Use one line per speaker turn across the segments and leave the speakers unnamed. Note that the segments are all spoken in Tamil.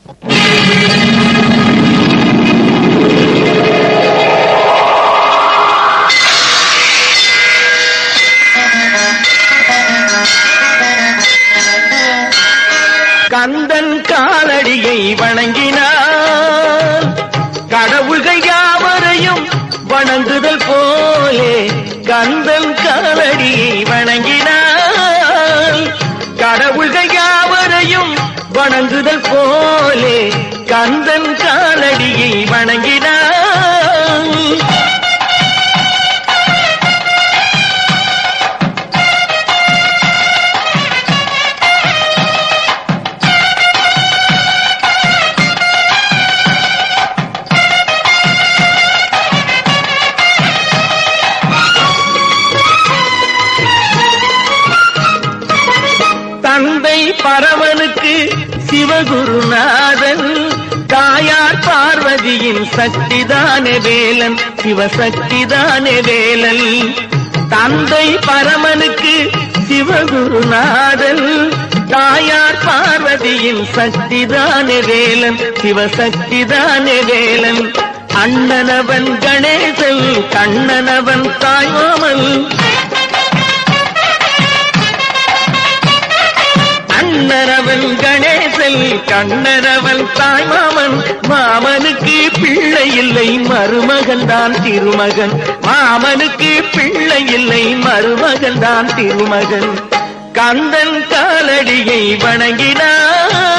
கந்தன் காலடியை வணங்கினார் கடவுள்கள் யாவரையும் வணங்குதல் போலே கந்தன் காலடியை வணங்கினார் கடவுள்கள் யாவரையும் வணங்குதல் போலே கந்தன் காலடியை வணங்கினார். தந்தை பரமனுக்கு சிவகுருநாதன் தாயார் பார்வதியின் சக்திதானே வேலன் சிவசக்திதானே வேலன். தந்தை பரமனுக்கு சிவகுருநாதன் தாயார் பார்வதியின் சக்திதானே வேலன் சிவசக்திதானே வேலன். அண்ணனவன் கணேசன் கண்ணனவன் தாய்மாமன் அண்ணனவன் கணேசன் கண்ணனவன் தாய்மாமன். மாமனுக்கு பிள்ளை இல்லை மருமகன் தான் திருமகன் மாமனுக்கு பிள்ளை இல்லை மருமகன் தான் திருமகன். கந்தன் காலடியை வணங்கினான்.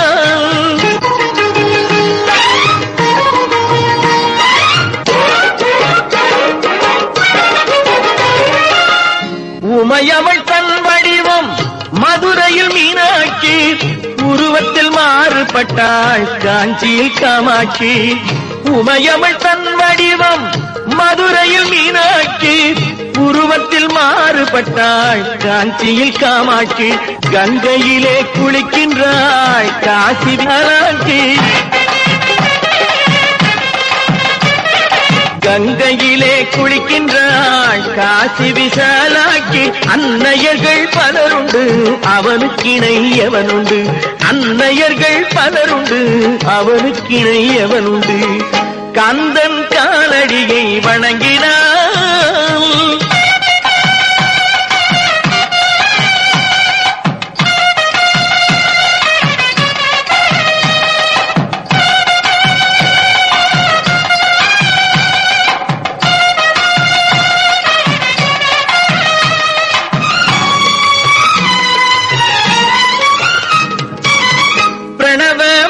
உமையவள் தன் வடிவம் மதுரையில் மீனாட்சி உருவத்தில் மாறுபட்டாள் காஞ்சியில் காமாட்சி. உமையவள் தன் வடிவம் மதுரையில் மீனாட்சி உருவத்தில் மாறுபட்டாள் காஞ்சியில் காமாட்சி. கங்கையிலே குளிக்கின்றாள் காசி விசாலாட்சி கங்கையிலே குளிக்கின்றாள் காசி விசாலாட்சி. அன்னையர்கள் பலருண்டு அவனுக்கிணை எவனுண்டு அன்னையர்கள் பலருண்டு அவனுக்கிணை எவனுண்டு. கந்தன் காலடியை வணங்கினான்.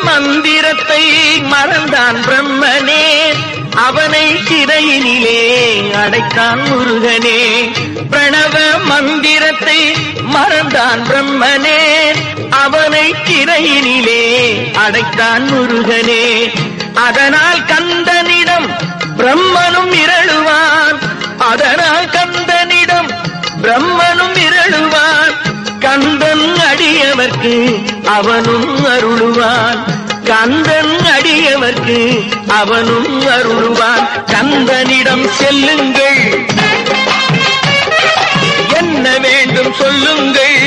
மந்திரத்தை மறந்தான் பிரம்மனே அவனை சிறையினிலே அடைத்தான் முருகனே. பிரணவ மந்திரத்தை மறந்தான் பிரம்மனே அவனை சிறையினிலே அடைத்தான் முருகனே. அதனால் கந்தனிடம் பிரம்மனும் இரழுவான் அதனால் கந்தனிடம் பிரம்மனும் இரழுவான். கந்தன் அடியவர்க்கு அவனும் அருளுவான் கந்தன் அடியவர்க்கு அவனும் அருளுவான். கந்தனிடம் செல்லுங்கள் என்ன வேண்டும் சொல்லுங்கள்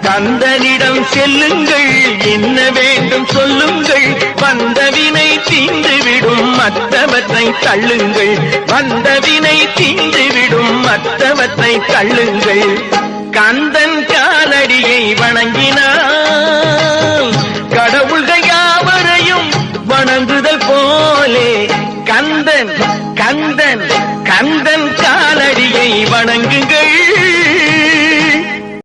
கந்தனிடம் செல்லுங்கள் என்ன வேண்டும் சொல்லுங்கள். வந்தவினை தீந்துவிடும் மற்றவற்றை தள்ளுங்கள் வந்தவினை தீந்துவிடும் மற்றவற்றை தள்ளுங்கள். கந்தன் காலடியை வணங்கினான். கடவுள்கள் யாவரையும் வணங்குதல் போலே கந்தன் கந்தன் கந்தன் காலடி